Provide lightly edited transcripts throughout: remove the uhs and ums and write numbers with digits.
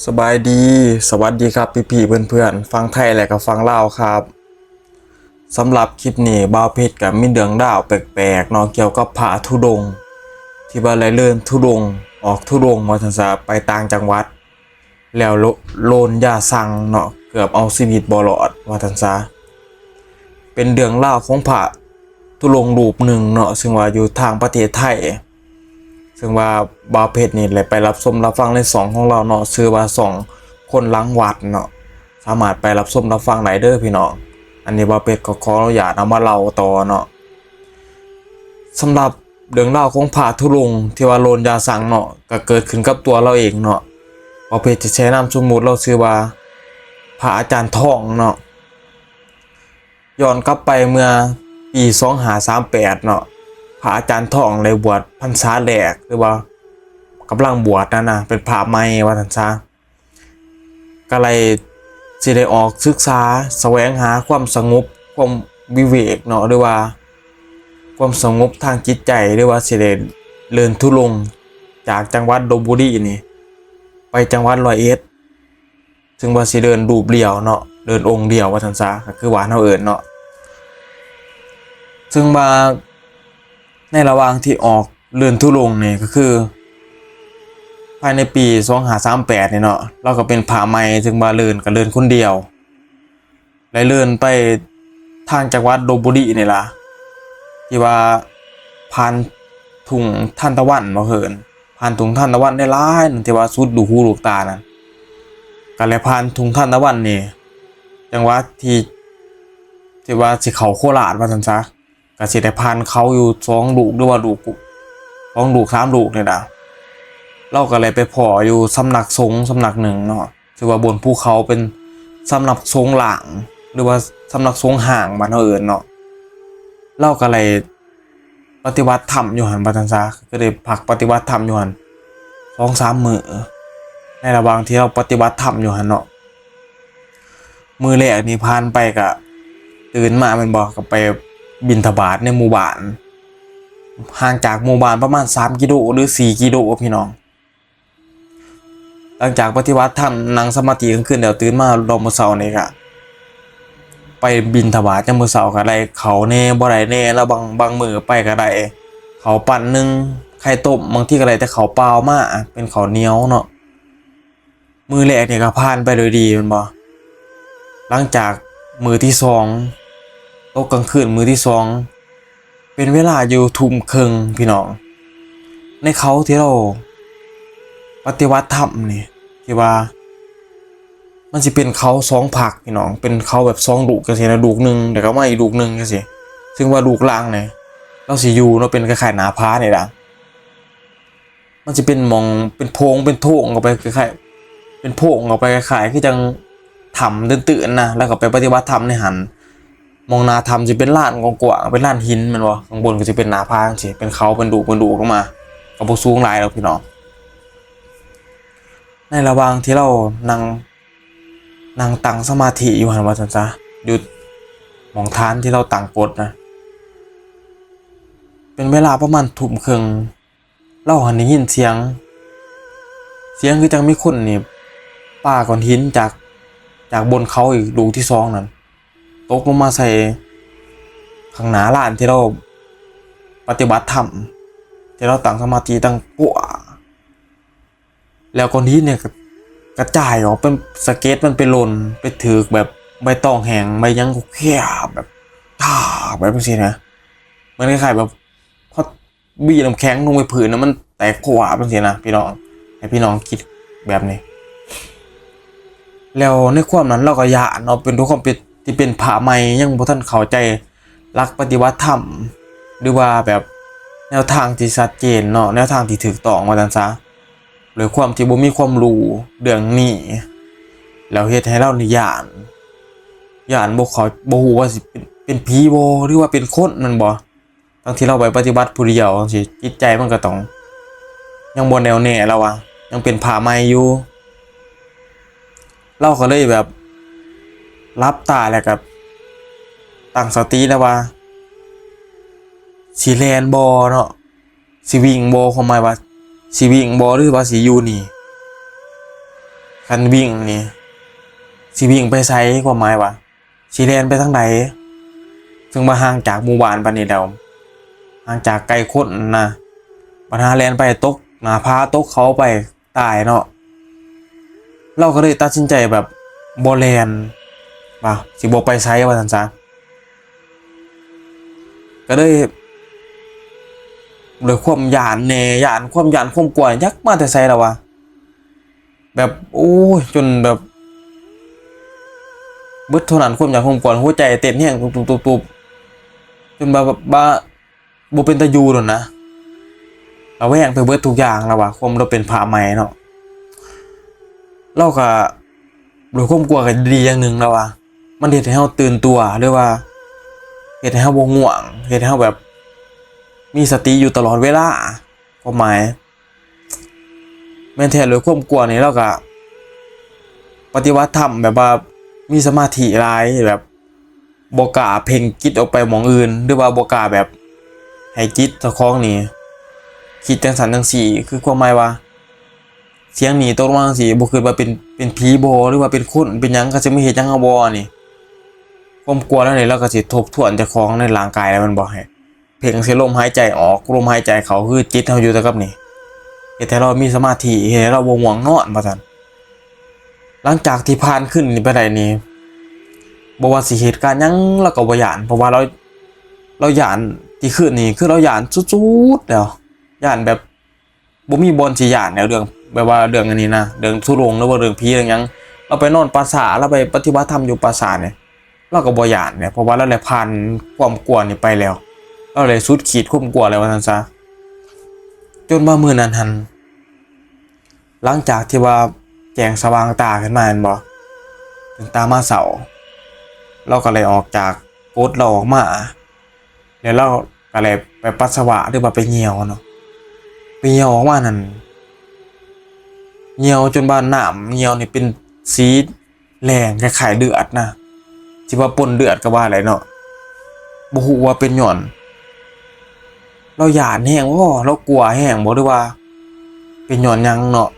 สบายดีสวัสดีครับพี่ๆเพื่อนๆฟังไทยและก็ฟังลาวครับสำหรับคลิปนี้บ่าวเพชรกับมีเรื่องราวแปลกๆเนาะเกี่ยวกับพระธุดงค์ที่ว่าเลื่อนธุดงค์ออกธุดงค์มาทันซะไปต่างจังหวัดแล้วโลนยาสั่งเนาะเกือบเอาชีวิตบ่รอดว่าทันซะเป็นเรื่องราวของพระธุดงค์รูปหนึ่งเนาะซึ่งว่าอยู่ทางประเทศไทยซึ่งว่าบ่าวเพชรนี่แหละไปรับชมรับฟังในสองของเราเนาะชื่อว่าสองคนหลังวัดเนาะสามารถไปรับชมรับฟังได้เด้อพี่น้องอันนี้บ่าวเพชรก็ขออนุญาตนำมาเล่าต่อเนาะสำหรับเรื่องราวของพระธุดงค์ที่ว่าโลนยาสังเนาะก็เกิดขึ้นกับตัวเราเองเนาะบ่าวเพชรจะใช้นามสมมุติเราชื่อว่าพระอาจารย์ทองเนาะย้อนกลับไปเมื่อปี2538เนาะพระอาจารย์ทองเลยบวชพรรษาแรกหรือว่ากำลังบวชนั่นนะเป็นพระใหม่ว่าซั่นซะก็เลยสิได้ออกศึกษาแสวงหาความสงบความวิเวกเนาะหรือว่าความสงบทางจิตใจหรือว่าสิได้เดินทุดงค์จากจังหวัดลพบุรีนี่ไปจังหวัดร้อยเอ็ดซึ่งว่าสิเดินรูปเดียวเนาะเดินองค์เดียวว่าซั่นซะก็คือว่าเฮาเอิ้นเนาะซึ่งว่าในระหว่างที่ออกเดินทุดงค์นี่ก็คือภายในปี2538นี่เนาะเราก็เป็นพระใหม่ซึ่งว่าเดินก็เดินคนเดียวและเดินไปทางจังหวัดลพบุรีนี่ล่ะที่ว่าผ่านทุ่งทานตะวันบ่เหินผ่านทุ่งทานตะวันได้หลายนั่นที่ว่าสุดลูกหูลูกตานั่นก็เลยผ่านทุ่งทานตะวันนี่จังหวัดที่ว่าสิเข้าโคราชว่าซั่นซะก็สิได้ผ่านเขาอยู่2ลูกหรือว่าลูก2ลูก3ลูกนี่ล่ะเราก็เลยไปพ้ออยู่สำนักสงฆ์สำนักหนึ่งเนาะที่ว่าบนภูเขาเป็นสำนักสงฆ์หลางหรือว่าสำนักสงฆ์ห่างบ้านเฮาเอิ้นเนาะเราก็เลยปฏิบัติธรรมอยู่หั่นว่าซั่นซะก็ได้พักปฏิบัติธรรมอยู่หั่น2-3 มื้อในระหว่างที่เราปฏิบัติธรรมอยู่หั่นเนาะมื้อแรกนี่ผ่านไปก็ตื่นมาแม่นบ่ก็ไปบิณฑบาตในหมู่บ้านห่างจากหมู่บ้านประมาณ3 กิโลหรือ4 กิโลพี่น้องหลังจากปฏิบัติธรรมนั่งสมาธิกลางคืนเดี๋ยวตื่นมารอบมื้อเช้านี่ก็ไปบิณฑบาตยามมื้อเช้าก็ได้ข้าวแหน่บ่ได้แหน่แล้วบางมื้อไปก็ได้ข้าวปั้นหนึ่งไข่ต้มบางทีก็ได้แต่ข้าวเปล่ามาเป็นข้าวเหนียวเนาะมื้อแรกนี่ก็ผ่านไปโดยดีแม่นบ่หลังจากมื้อที่2ตกกลางคืนมื้อที่2เป็นเวลาอยู่ทุ่มครึ่งพี่น้องในเขาที่เราปฏิวัติธรรมนี่ที่ว่ามันสิเป็นเขา2ภาคพี่น้องเป็นเขาแบบ2ลูกจังซี่นะลูกหนึงแล้วก็มาอีกลูกหนึงจังซี่ซึ่งว่าลูกล่างนี่เราสิอยู่เนาะเป็นคล้ายๆหน้าผานี่ล่ะมันสิเป็นหม่องเป็นโพรงเป็นโถงออกไปคล้ายๆเป็นโพรงออกไปคล้ายๆคือจังถ้ำตื้นๆนะแล้วก็ไปปฏิบัติธรรมในหันมองหน้าถ้ำสิเป็นลานกว้างๆเป็นลานหินแม่นบ่ข้างบนก็สิเป็นหน้าผาจังซี่เป็นเขาเป็นดูลงมาก็บ่สูงหลายดอกพี่น้องในระหว่างที่เรานั่งตั้งสมาธิอยู่หั่นว่าซั่นซะอยู่หม้องฐานที่เราตั้งกฎนะเป็นเวลาประมาณทุ่มครึ่งเราหันได้ยินเสียงคือจังมีคนนี่ปาก้อนหินจากบนเขาอีกลูกที่2นั่นตกลงมาใส่ข้างหน้าลานที่เราปฏิบัติธรรมที่เราตั้งสมาธิตั้งปัวแล้วก้อนหินเนี่ยกระจายออกเป็นสเก็ตมันไปหล่นไปถึกแบบใบตองแห้งใบยังก็แคบแบบท่าแบบนี้นะมันคล้ายๆแบบพอบี้น้ำแข็งลงไปผืนนะมันแตกขวาเป็นสินะพี่น้องให้พี่น้องคิดแบบนี้แล้วในความนั้นเราก็ยานเนาะเป็นทุกความเป็นที่เป็นพระใหม่ยังบ่ทันเข้าใจหลักปฏิบัติธรรมหรือว่าแบบแนวทางที่ชัดเจนเนาะแนวทางที่ถูกต้องว่าซั่นซะหรือความที่บ่มีความรู้เรื่องนี้แล้วเฮ็ดให้เรานี่ย้านบ่เข้าบ่ฮู้ว่าสิเป็นผีบ่หรือว่าเป็นคนนั่นบ่ทั้งที่เราไปปฏิบัติผู้เดียวจังซี่จิตใจมันก็ต้องยังบ่แน่วแน่แล้วว่ายังเป็นพระใหม่อยู่เราก็เลยแบบหลับตาแล้วก็ตั้งสติแล้วว่าสิแล่นบ่เนาะสิวิ่งบ่ความหมายว่าสิวิ่งบ่หรือว่าสิอยู่นี่ คันวิ่งนี่สิวิ่งไปไสความหมายว่าสิแล่นไปทางใดซึ่งมาห่างจากหมู่บ้านปานนี้แล้วห่างจากไกลคนนะปัญหาแล่นไปตกหน้าผาตกเขาไปตายเนาะเราก็เลยตัดสินใจแบบบ่แล่นว่าสิบ่ไปไสว่าซั่นซะก็เลยด้วยความย้านแหน่ย้านความกลัวยักมาแต่ไสแล้ววะแบบโอ้ยจนแบบเบิดเท่านั้นความกลัวหัวใจเต้นแรงตุบๆๆจนแบบบ่เป็นตาอยู่แล้วนะระแวงไปเบิดทุกอย่างแล้ววะความเราเป็นพระใหม่เนาะเราก็ด้วยความกลัวก็ดีอย่างหนึงแล้ววะมันเฮ็ดให้เราตื่นตัวหรือว่าเฮ็ดให้เราบ่ง่วงเฮ็ดให้เราแบบมีสติอยู่ตลอดเวลาความหมายแม่นแท้ด้วยความกลัวนี่เราก็ปฏิวัติธรรมแบบว่ามีสมาธิหลายแบบบ่กล้าเพ่งจิตออกไปหม้องอื่นหรือว่าบ่กล้าแบบให้จิตเจ้าของนี่คิดจังซั่นจังซี่คือความหมายว่าเสียงนี่ตกลงมาจังซี่บ่คิดว่าเป็นผีบ่หรือว่าเป็นคนเป็นหยังก็สิมาเฮ็ดหยังเฮาบ่นี่ความกลัวแล้วนี่เราก็สิทบทวนเจ้าของในร่างกายแล้วมันบ่ให้เพ่งใส่ลมหายใจออกลมหายใจเข้าคือจิตเฮาอยู่แต่กับนี่เฮ็ดให้เรามีสมาธิเฮ็ดให้เราบ่ง่วงนอนว่าซั่นหลังจากที่ผ่านขึ้นนี่ไปได้นี่บ่ว่าสิเหตุการณ์หยังเราก็บ่ย้านเพราะว่าเราย้านที่ขึ้นนี่คือเราย้านสุดๆแล้วย้านแบบบ่มีบอนสิย้านแล้วเรื่องแบบว่าเรื่องอันนี้นะเรื่องทุรงหรือว่าเรื่องผีเรื่องหยังเราไปนอนปราสาทเราไปปฏิบัติธรรมอยู่ปราสาทเนี่ยเราก็บ่ย้านเนี่ยเพราะว่าเราได้ผ่านความกลัวนี่ไปแล้วเราเลยสุดขีดความกลัวแล้วว่าซั่นซะจนว่ามื้อนั้นหั่นหลังจากที่ว่าแจ้งสว่างตาขึ้นมาแม่นบ่ถึงตามาเสาเราก็เลยออกจากโพสต์เราออกมาแล้วเราก็เลยไปปัสสาวะหรือว่าไปเหี่ยวเนาะไปเหี่ยวออกมานั่นเหี่ยวจนว่าน้ำเหี่ยวนี่เป็นสีแดงคล้ายๆเลือดนะสิว่าปนเลือดก็ว่าอะไรเนาะบ่ฮู้ว่าเป็นหย่อนเราหยาดแห้งบ่เรากลัวแห้งบ่หรือว่าเป็นหย่อนหยังเนาะ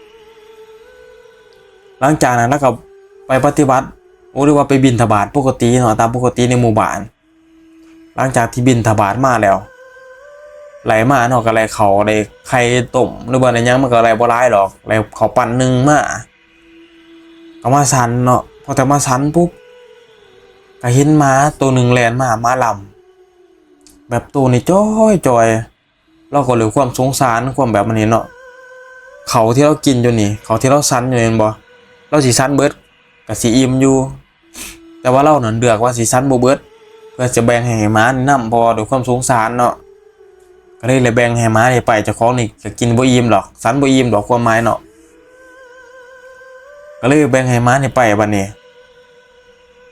หลังจากนั้นเราก็ไปปฏิบัติหรือว่าไปบิณฑบาตปกติเนาะตามปกติในหมู่บ้านหลังจากที่บิณฑบาตมาแล้วไหลมาเนาะก็ไหลเขาได้ไข่ต้มหรือว่าในยังมันก็ไหลบ่หลายดอกไหลเขาปั่นนึงมาก็มาสันเนาะพอแต่มาสันปุ๊บก็เห็นหมาตัวหนึ่งแล่นมาหมาลำแบบตัวนี้จ้อยเราก็เลยความสงสารความแบบมันนี้เนาะเขาที่เรากินอยู่นี่เขาที่เราสันอยู่เห็นบ่เราสิสันเบิดก็สิอิ่มอยู่แต่ว่าเรานั่นเลือกว่าสิสันบ่เบิดเพื่อจะแบ่งให้หมานี่นำพอด้วยความสงสารเนาะก็เลยแบ่งให้หมานี่ไปเจ้าของนี่ก็กินบ่อิ่มหรอกสันบ่อิ่มดอกความหมายเนาะก็เลยแบ่งให้หมานี่ไปบัดนี้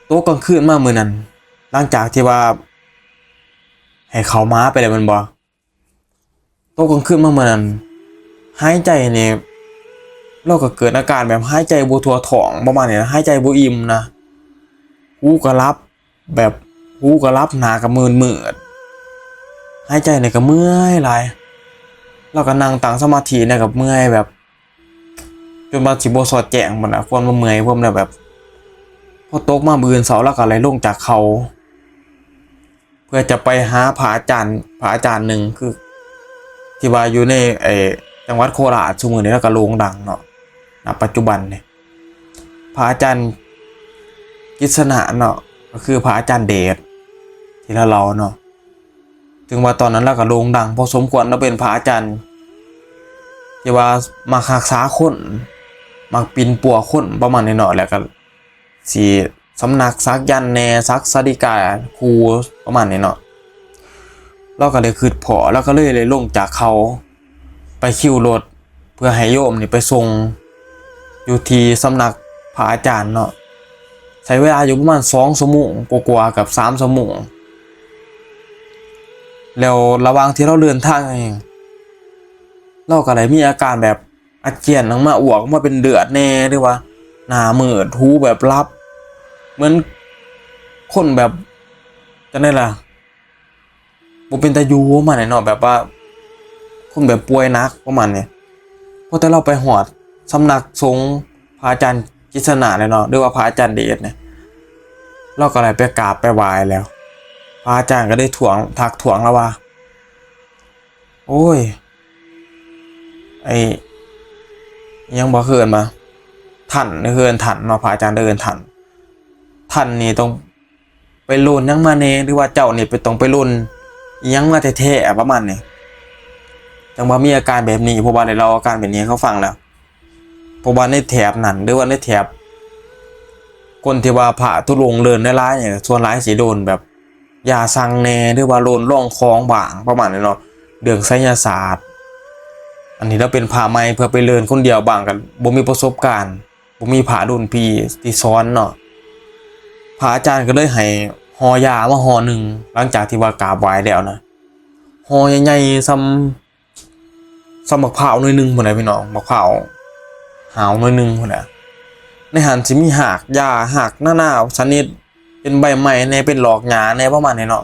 โตกลางคืนมามื้อนั้นหลังจากที่ว่าให้เขาหมาไปแล้วมันบ่โตกลางคืนมามื้อนั้นหายใจนี่เราก็เกิดอาการแบบหายใจบ่ทั่วท้องประมาณนี้นะหายใจบ่อิ่มนะหูก็หลับแบบหูก็หลับหน้าก็มืดหายใจนี่ก็เมื่อยหลายเราก็นั่งตั้งสมาธิเนี่ยก็เมื่อยแบบจนว่าสิบ่สอดแจ้งมันน่ะความเมื่อยพวกนั้นแบบพอตกมามื้ออื่นเช้าแล้วก็เลยลงจากเขาเพื่อจะไปหาพระอาจารย์หนึ่งคือที่ว่าอยู่ในจังหวัดโคราชซุมื้อนี้แล้วก็โด่งดังเนาะณปัจจุบันนี่พระอาจารย์กิษณะเนาะก็คือพระอาจารย์เดชที่เราเนาะถึงว่าตอนนั้นเราก็โด่งดังพอสมควรเราเป็นพระอาจารย์ที่ว่ามารักษาคนมักปินปัวคนประมาณนี้เนาะแล้วก็สิสำนักซักยันแหน่ซักสาดิกาครูประมาณนี้เนาะเราก็เลยคิดพอแล้วก็เลยลงจากเขาไปคิวรถเพื่อให้โยมนี่ไปส่งอยู่ที่สำนักพระอาจารย์เนาะใช้เวลาอยู่ประมาณ2 ชั่วโมงกว่าๆกับ3 ชั่วโมงแล้วระหว่างที่เราเดินทางเองเราก็เลยมีอาการแบบอาเจียนออกมาอ้วกมาเป็นเลือดแน่หรือว่าหน้ามืดหูแบบลับเหมือนคนแบบจังได๋ล่ะบ่เป็นตาอยู่ประมาณนี้เนาะแบบว่าคนแบบป่วยหนักประมาณนี้พอแต่เราไปฮอดสำนักสงฆ์ พระอาจารย์กิษณะเลยเนาะหรือว่าพระอาจารย์เดชเนี่ยเราก็เลยไปกราบไปไหว้แล้วพระอาจารย์ก็ได้ทักถ่วงแล้วว่าโอ้ยไอยังบอกเกินมาท่านเกินท่านเนาะพระอาจารย์เดินท่านนี่ต้องไปลุนยังมาเนหรือว่าเจ้านี่ไปต้องไปลุนยังมาแท้ๆประมาณนี้จังว่ามีอาการแบบนี้เพราะว่าในเราอาการแบบนี้เขาฟังแล้วเพราะว่าในแถบนั่นหรือว่าในแถบคนที่ว่าผ่าทุลงเดินได้ร้ายเนี่ยส่วนร้ายสีโดนแบบยาสั่งเนหรือว่าโลนร่องคล้องบางประมาณนี้เนาะเรื่องไสยศาสตร์อันนี้เราเป็นผ่าไม้เพื่อไปเดินคนเดียวบางกันบ่มีประสบการณ์บ่มีผ่าดุนพีที่ซ้อนเนาะพระอาจารย์ก็เลยให้ห่อยามาห่อหนึ่งหลังจากที่ว่ากราบไหว้แล้วนะห่อใหญ่ๆซ้ำมะพร้าวหน่อยนึงพุ่นน่ะพี่น้องมะพร้าวหาวหน่อยนึงพุ่นน่ะในหันสิมีหากยาหากหน้าชนิดเป็นใบไม้ในเป็นหลอกหญ้าในประมาณนี้เนาะ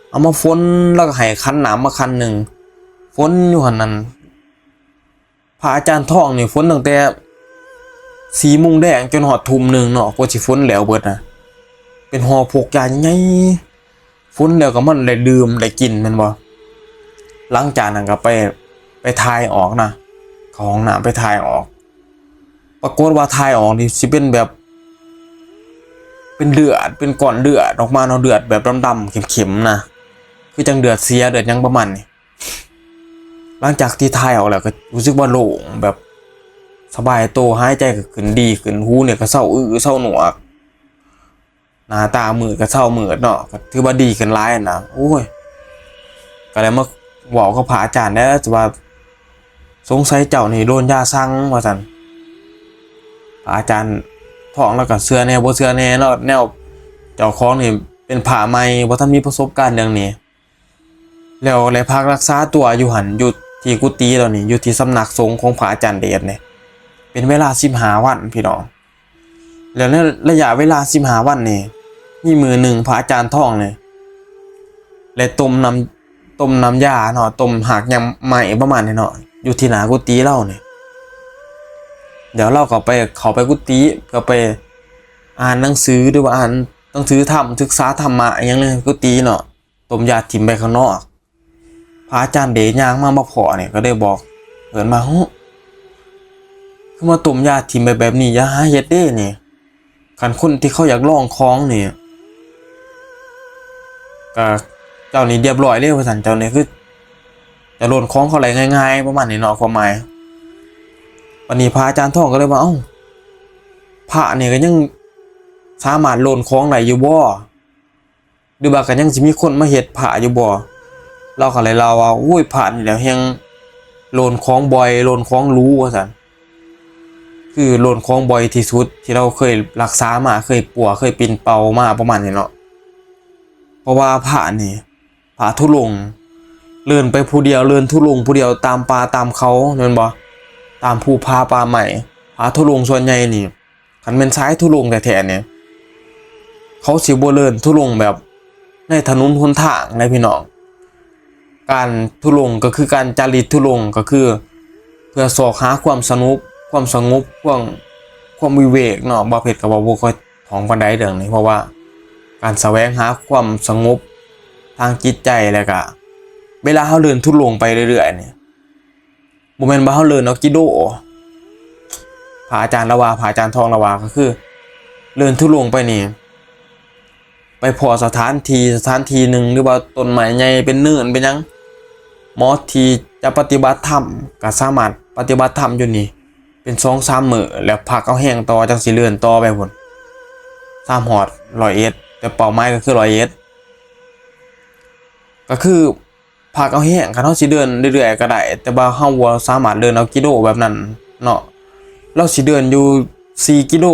เอามาฝนแล้วก็ให้คั้นน้ำมาคั้นหนึ่งฝนอยู่หั่นนั้นพระอาจารย์ท่องนี่ฝนตั้งแต่4 โมงแดงจนฮอดทุ่มหนึ่งเนาะกว่าสิฝนแล้วเบิดนะเป็นห่อพกยาใหญ่ฝนแล้วก็มันได้ดื่มได้กินแม่นบ่หลังจากนั้นก็ไปทายออกนะเข้าห้องน้ำไปทายออกปรากฏว่าทายออกนี่สิเป็นแบบเป็นเลือดเป็นก้อนเลือดออกมาเนาะเลือดแบบดำๆเข็มๆนะคือจังเดือดเสียเดือดยังประมาณนี้หลังจากที่ทายออกแล้วก็รู้สึกว่าโล่งแบบสบายตัวหายใจก็ขึ้นดีขึ้นหูเนี่ยก็เศร้าเศร้าหนวกหน้าตามืดก็เศร้ามืดเนาะก็ถือว่าดีขึ้นหลายนะโอ้ยก็เลยมาบอกกับพระอาจารย์ได้ว่าสงสัยเจ้านี่โดนยาสั่งว่าซั่นพระอาจารย์ท้องแล้วก็เชื่อแน่บ่เชื่อแน่เนาะแนวเจ้าของนี่เป็นผ่าใหม่บ่ทันมีประสบการณ์เรื่องนี้แล้วเลยพักรักษาตัวอยู่หั่นอยู่ที่กุฏิแล้วนี่อยู่ที่สำนักสงฆ์ของพระอาจารย์เดชเนี่ยเป็นเวลา15 วันพี่น้องแล้วในระยะเวลา15 วันนี่มีมือหนึ่งพระอาจารย์ท่องเนี่ยเลยต้มน้ำยาเนาะต้มหากยำใหม่ประมาณนี้เนาะอยู่ที่หน้ากุฏิเราเนี่ยเดี๋ยวเราก็เข้าไปกุฏิก็ไปอ่านหนังสือหรือว่าอ่านหนังสือธรรมศึกษาธรรมะอย่างนึงกุฏิเนาะต้มยาถิ่มไปข้างนอกพระอาจารย์เดชย่างมาพอเนี่ยก็ได้บอกเอิ้นมาคือมาต้มยาถิ่มไปแบบนี้อย่าหาเฮ็ดเด้นี่คันคนที่เขาอยากลองของนี่ก็เจ้านี่เรียบร้อยเลยว่าซั่นเจ้านี่คือจะโดนของเขาไหลง่ายๆประมาณนี้เนาะความหมายวันนี้พระอาจารย์ท่องก็เลยว่าพระนี่ก็ยังสามารถโลนของได้อยู่บ่หรือว่าก็ยังสิมีคนมาเฮ็ดพระอยู่บ่เราก็เลยเล่าว่าอุ้ยพระนี่แล้วแฮงโลนของบ่อยโลนของรู้ว่าซั่นคือโลนของบ่อยที่สุดที่เราเคยรักษามาเคยปัวเคยปิ่นเป่ามาประมาณนี้เนาะเพราะว่าพระนี่พระทุลงเลื่อนไปผู้เดียวเลื่อนทุลงผู้เดียวตามป่าตามเขาแม่นบ่ตามภูผาป่าใหม่พระทุลงส่วนใหญ่นี่คันเป็นสายทุลงแท้ๆเนี่ยเขาสิบ่เลื่อนทุลงแบบในถนนหนทางนะพี่น้องการทุลงก็คือการจาริตทุลงก็คือเพื่อสอกหาความสงบความวิเวกเนาะบ่เพชรก็บ่ค่อยท้องปานใดเรื่องนี้เพราะว่าการแสวงหาความสงบทางจิตใจแล้วก็เวลาเฮาเดินทุลงไปเรื่อยๆเนี่ยบ่แม่นว่าเฮาเดินเอากิโลพระอาจารย์ละว่าพระอาจารย์ทองละว่าก็คือเดินทุลงไปนี่ไปพอสถานที่หนึ่งหรือว่าต้นไม้ใหญ่เป็นเนินเป็นหยังหมอที่จะปฏิบัติธรรมก็สามารถปฏิบัติธรรมอยู่นี่เป็น 2-3 มื้อแล้วพักเอาแห้งต่อจังสิเลื่อนต่อไปพุ่น3 ฮอด100แต่เป้าหมายก็คือ100ก็คือพักเอาแห้งคันเฮาสิเดินเรื่อยๆก็ได้แต่ว่าเฮาบ่สามารถเดินเอากิโลแบบนั้นเนาะเราสิเดินอยู่4 กิโล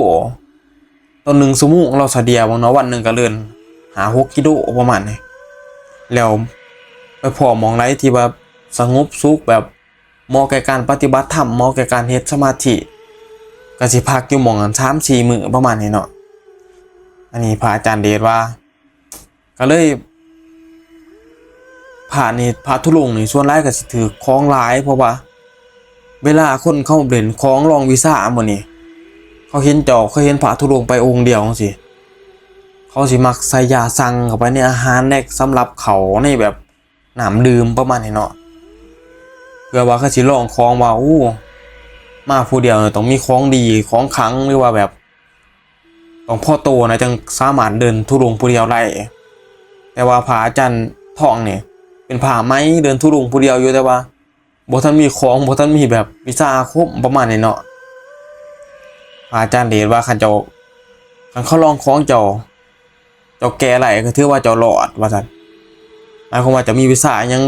ต่อ1 ชั่วโมงเราเฉลี่ยบ่เนาะวันนึงก็เดิน5-6 กิโลประมาณนี้แล้วไปพอหม้องใดที่ว่าสงบสุขแบบเหมาะแก่การปฏิบัติธรรมเหมาะแก่การเฮ็ดสมาธิก็สิพักอยู่หม้องนั้น 3-4 มื้อประมาณนี้เนาะอันนี้พระอาจารย์เดชว่าก็เลยพระธุดงค์นี่ส่วนหลายก็สิถือของหลายเพราะว่าเวลาคนเข้าเล่นของรองวีซ่าหมื้อนี้ เขาเห็นพระธุดงค์ไปองค์เดียวจังซี่เขาสิมักใส่ยาสั่งเข้าไปในอาหารในสำหรับเขาในแบบน้ำดื่มประมาณนี้เนาะเพื่อว่าเขาสิลองของว่าอู้มาผู้เดียวต้องมีของดีของขลังหรือว่าแบบต้องพ่อโตนะจังสามารถเดินธุดงค์ผู้เดียวได้แต่ว่าพระอาจารย์ทองเนี่ยเป็นพระไม้เดินธุดงค์ผู้เดียวอยู่แต่ว่าบ่ทันมีของบ่ทันมีแบบวิชาอาคมประมาณนี้เนาะพระอาจารย์เดชว่าคันเขาลองของเจ้าแก่ไหลก็ถือว่าเจ้ารอดว่าซั่นหมายความว่าจะมีวิชายัง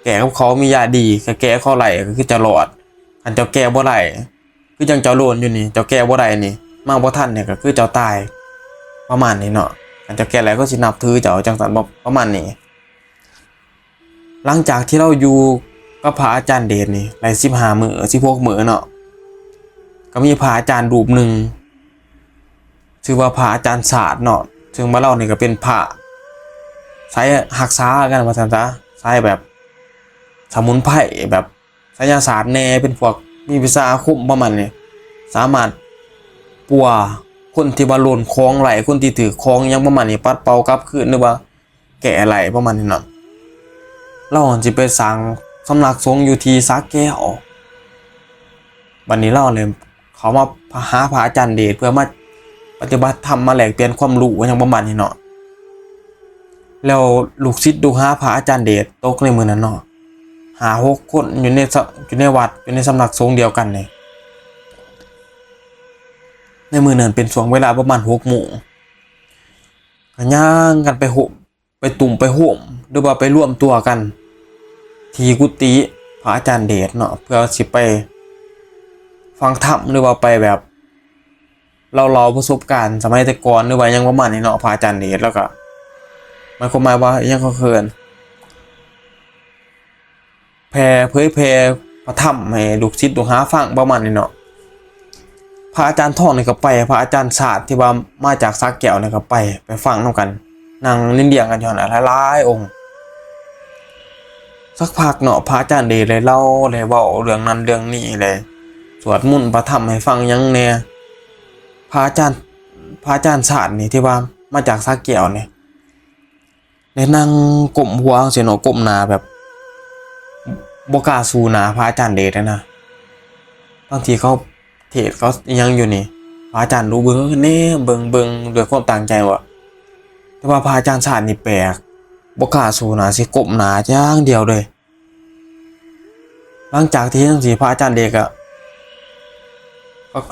แก่กับเขามียาดีก็แก่เขาไหลก็คือจะรอดคันเจ้าแก่บ่ไหลคือจังเจ้าโลนอยู่นี่เจ้าแก่บ่ได้นี่มาบ่ทันเนี่ยก็คือเจ้าตายประมาณนี้เนาะคันเจ้าแก่ไหลก็สินับถือเจ้าจังซั่นบ่ประมาณนี้หลังจากที่เราอยู่กับพระอาจารย์เดชนี่หลาย15 มื้อ16 มื้อเนาะก็มีพระอาจารย์รูปหนึ่งชื่อว่าพระอาจารย์ศาสตร์เนาะซึ่งบ้านเรานี่ก็เป็นพระสายหักษากันว่าซั่นซะสายแบบสมุนไพรแบบไสยศาสตร์แน่เป็นพวกมีวิชาอาคมประมาณนี้สามารถปัวคนที่ว่าโลนคองไหลคนที่ถือคองยังประมาณนี้ปัดเป่ากลับคืนหรือว่าแก่ไหลประมาณนี้เนาะเราสิไปสร้างสำนักสงฆ์อยู่ที่สระแก้ววันนี้เราเลยเขามาหาพระอาจารย์เดชเพื่อมาปฏิบัติธรรมมาแลกเปลี่ยนความรู้อย่างประมาณนี้เนาะแล้วลูกศิษย์ดูหาพระอาจารย์เดชตกในมือนั้นเนาะ5-6 คนอยู่ในวัดอยู่ในสำนักสงฆ์เดียวกันเลยในมือนั้นเป็นช่วงเวลาประมาณ6 โมงก็ย่างกันไปห่มไปตุ่มไปห่มหรือว่าไปร่วมตัวกันที่กุฏิพระอาจารย์เดชเนาะเพื่อสิไปฟังธรรมหรือว่าไปแบบเราประสบการณ์สมัยแต่ก่อนหรือว่ายังประมาณนี้เนาะพระอาจารย์เดชแล้วก็มันก็หมายว่ายังเขาเคินเผยแผ่พระธรรมให้ลูกศิษย์ลูกหาฟังประมาณนี้เนาะพระอาจารย์ทองนี่ก็ไปพระอาจารย์ศาสตร์ที่ว่ามาจากสระแก้วนี่ก็ไปฟังนำกันนั่งลิ้นเดียงกันอยู่นั่นหลายๆองค์สักพักเนาะพระอาจารย์เดชเลยเล่าเลยเว้าเรื่องนั้นเรื่องนี้เลยสวดมนต์พระธรรมให้ฟังยังแน่พระอาจารย์ศาสตร์นี่ที่ว่ามาจากสระแก้วนี่ได้นั่งก้มหัวเสียเนาะก้มหน้าแบบบ่กล้าสู้หน้าพระอาจารย์เดชนะบางทีเขาเทศเขายังอยู่นี่พระอาจารย์รู้เบิ่งแน่เบิ่งด้วยความตั้งใจว่าแต่ว่าพระอาจารย์ศาสตร์นี่แปลกบ่กล้าสู้หน้าสิก้มหน้าอย่างเดียวเลยหลังจากที่จังซี่พระอาจารย์เดชก็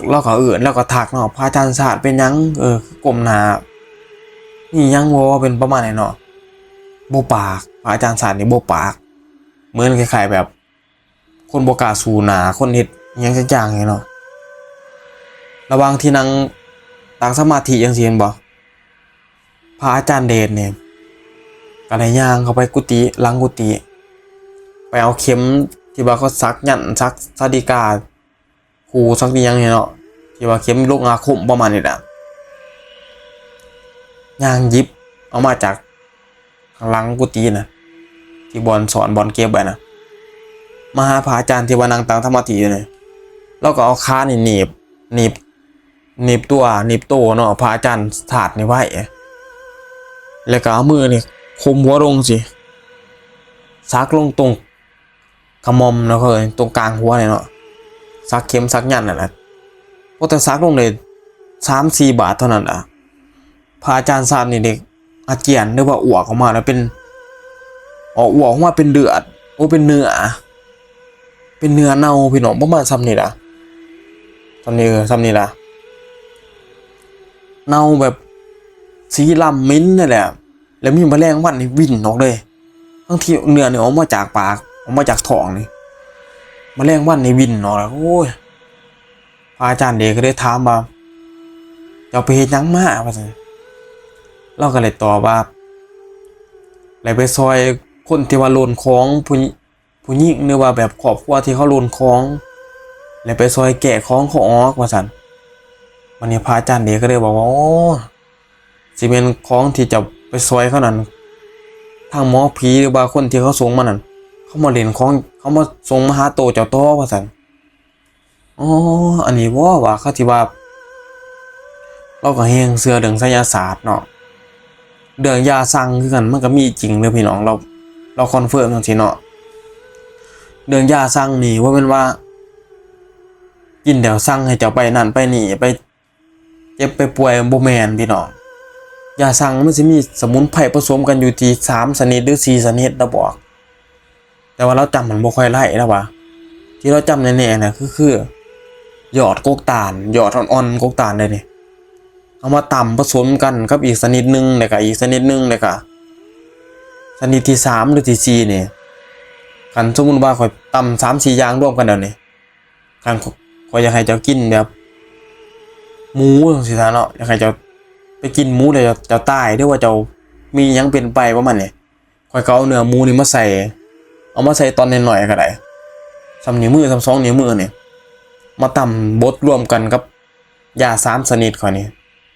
เราก็แล้วก็ทักเนาะพระอาจารย์ศาสตร์เป็นหยังก้มหน้านี่ยังบ่เป็นประมาณไหนเนาะบ่ปากพระอาจารย์ศาสตร์นี่บ่ปากเหมือนคล้ายๆแบบคนบ่กล้าสู้หน้าคนเฮ็ดหยังสักอย่างนี่เนาะระหว่างที่นั่งตั้งสมาธิจังซี่เห็นบ่พระอาจารย์เดชเนี่ยก็ได้ย่างเข้าไปกุฏิหลังกุฏิไปเอาเข็มที่ว่าเขาซักยันซักสาดิกาครูซักอีหยังนี่เนาะที่ว่าเข็มลูกอาคมประมาณนี้แหละย่างหยิบเอามาจากหลังกุฏินะที่บอลสอนบอลเก็บไว้นะมาหาพระอาจารย์ที่ว่านั่งตั้งสมาธิอยู่นี่แล้วก็เอาขานี่หนีบโตเนาะพระอาจารย์ถาดนี่ไว้แล้วก็เอามือนี่คุมหัวลงสิซักลงตรงขมอมเนาะตรงกลางหัวเนี่ยเนาะซักเข็มซักยันนั่นแหละพอแต่ซักลงเลย3-4 บาทเท่านั้นอ่ะพระอาจารย์ศาสตร์นี่เด็กอาเจียนหรือว่าอ้วกออกมาแล้วเป็นอ้วกออกมาเป็นเดือดเป็นเนื้อเน่าพี่น้องประมาณซ้ำนี่ล่ะซ้ำนี่ล่ะเน่าแบบสีลำมิ้นนั่นแหละแล้วมีแมลงวันนี่วิ่นออกเลยบางทีเนื้อเนี่ยออกมาจากปากออกมาจากท้องนี่แมลงวันนี่วิ่นออกแล้วโอ้ยพระอาจารย์เดชก็ได้ถามว่าจะเอาไปเฮ็ดหยังมาว่าซั่นเราก็เลยตอบว่าเลยไปซอยคนที่ว่าโลนของผู้หญิงหรือว่าแบบครอบครัวที่เขาโลนของเลยไปซอยแกะของเขาออกว่าซั่นวันนี้พระอาจารย์เดชก็เลยบอกว่าโอ้สิเป็นของที่จะไปซอยเขานั้นทางหมอผีหรือว่าคนที่เขาส่งมานั่นเขามาเล่นของเขามาส่งมาหาโตเจ้าโตว่าซั่นอ๋ออันนี้ว่าเขาที่ว่า เราก็แฮงเชื่อเรื่องไสยศาสตร์เนาะเรื่องยาสั่งคือกันมันก็มีจริงเด้อพี่น้องเราคอนเฟิร์มจังซี่เนาะเรื่องยาสั่งนี่ว่าแม่นว่ากินแล้วสั่งให้เจ้าไปนั่นไปนี่ไปเจ็บไปป่วยบ่แม่นพี่น้องยาสั่งมันสิมีสมุนไพรผสมกันอยู่ที่3ชนิดหรือ4ชนิดนะบอกแต่ว่าเราจำมันบ่ค่อยได้แล้วว่าที่เราจำแน่ๆน่ะคือหยอดกกตาลหยอดอ่อนๆกกตาลได้นี่เอามาตำผสมกันกับอีกชนิดนึงแล้วก็อีกชนิดนึงแล้วก็ชนิดที่3หรือที่4นี่คันสมมุติว่าข่อยตำ3-4อย่างรวมกันแล้วนี่คันข่อยอยากให้เจ้ากินแบบหมูจังซี่ซะเนาะอยากให้เจ้าไปกินหมูแล้วเจ้าตายหรือว่าเจ้ามีหยังเป็นไปประมาณนี้ข่อยก็เอาเนื้อหมูนี่มาใส่เอามาใส่ตอนน้อยๆก็ได้2 นิ้วมือ2 นิ้วมือนี่มาตำบดรวมกันกับยา3ชนิดข่อยนี่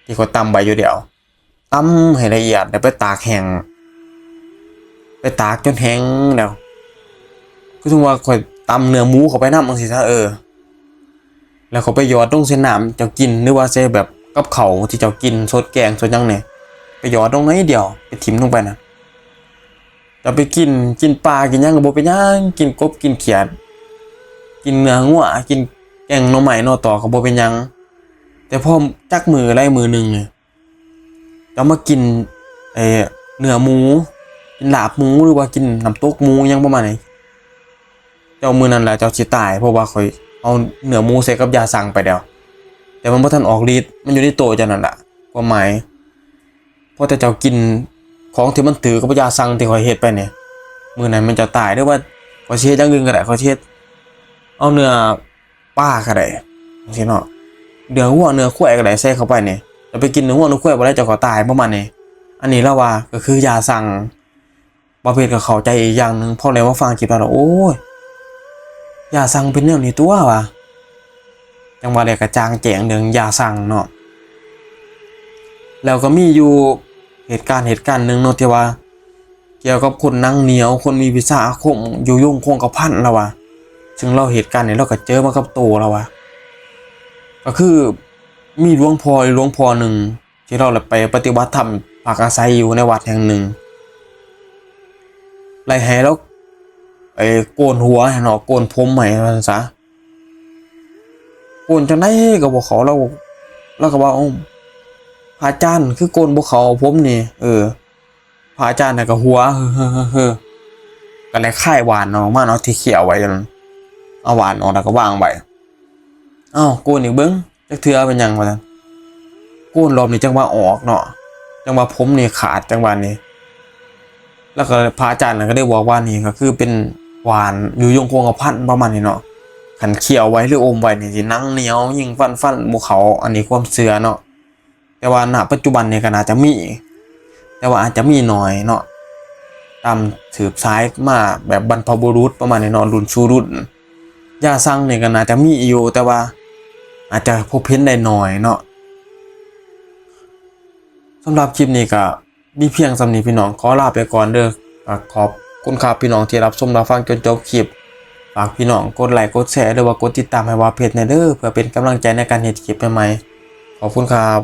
ที่ข่อยตำไว้อยู่เดียวตำให้ละเอียดแล้วไปตากแห้งไปตากจนแห้งแล้วคือถึงว่าข่อยตำเนื้อหมูเข้าไปนำจังซี่ซะแล้วเขาไปหยอดลงเส้นน้ำเจ้ากินหรือว่าใส่แบบกับข้าวที่เจ้ากินสดแกงสดหยังนี่ไปหยอดลงน้อยเดียวไปถิ่มลงไปนะจะไปกินปลากินหยังก็บ่เป็นหยังกินกบกินเขียดกินเนื้องัวกินแกงหน่อไม้หน่อตอก็บ่เป็นหยังแต่พอจักมือไรมือนึงเนี่ยจะมากินไอ้เนื้อหมูกินลาบหมูหรือว่ากินน้ำตกหมูหยังประมาณนี้เจ้ามือนั่นแหละเจ้าสิตายเพราะว่าข่อยเอาเนื้อหมูใส่กับยาสั่งไปแล้วแต่มันบ่ทันออกฤทธิ์มันอยู่ในโตเจ้านั่นล่ะความหมายพอแต่เจ้ากินของที่มันถือกับยาสั่งที่ข่อยเฮ็ดไปเนี่ยมื้อนั้นมันจะตายหรือว่าข่อยสิเฮ็ดอย่างอื่นก็ได้ข่อยสิเฮ็ดเอาเนื้อปลาก็ได้จังซี่เนาะเนื้อวัวเนื้อควายก็ได้ใส่เข้าไปนี่จะไปกินเนื้อวัวเนื้อควายบ่ได้เจ้าก็ตายประมาณนี้อันนี้แล้วว่าก็คือยาสั่งบ่เพชรก็เข้าใจอีกอย่างนึงพอแล้วมาฟังคลิปแล้วโอ้ยยาสั่งเป็นแนวนี้ตัวว่ะจังว่าได้กระจ่างแจ้งเรื่องยาสั่งเนาะแล้วก็มีอยู่เหตุการณ์หนึ่งเนาะที่ว่าเกี่ยวกับคนหนังเหนียวคนมีวิชาอาคมอยู่ยงคงกระพันแล้วว่ะซึ่งเราเหตุการณ์นี้เราก็เจอมากับตัวแล้วว่ะก็คือมีหลวงพ่อหนึ่งที่เราไปปฏิบัติธรรมพักอาศัยอยู่ในวัดแห่งหนึ่งไล่ให้แล้วไอ้โกนหัวเนาะโกนผมใหม่ซะโกนจังได๋ก็บ่เขาเราก็ว่าพระอาจารย์คือโกนบ่เขาผมนี่พระอาจารย์น่ะก็หัวเฮ้อๆก็เลยคายหวานออกมาเนาะที่เขียวไว้นั่นเอาหวานออกแล้วก็วางไว้อ้าวโกนอีกเบิ่งจักเทื่อเป็นหยังว่าซั่นโกนรอบนี้จังว่าออกเนาะจังว่าผมนี่ขาดจังหวะนี้แล้วก็พระอาจารย์น่ะก็ได้บอกว่านี่ก็คือเป็นหวานอยู่ยงคงกระพันประมาณนี้เนาะคันเคี่ยวไว้หรืออมไว้นี่สิหนังเหนียวยิ่งฟันบ่เขาอันนี้ความเชื่อเนาะแต่ว่าณปัจจุบันนี่ก็น่าจะมีแต่ว่าอาจจะมีน้อยเนาะตามสืบสายมาแบบบรรพบุรุษประมาณนี้เนาะรุ่นสู่รุ่นยาสั่งนี่ก็น่าจะมีอยู่แต่ว่าอาจจะพบเห็นได้น้อยเนาะสำหรับคลิปนี้ก็มีเพียงส่ำนี้พี่น้องขอลาไปก่อนเด้อขอบคุณครับพี่น้องที่รับชมรับฟังจนจบคลิปฝากพี่น้องกดไลค์กดแชร์หรือว่ากดติดตามให้ว่าเพจในเด้อเพื่อเป็นกำลังใจในการเฮ็ดคลิปใหม่ๆขอบคุณครับ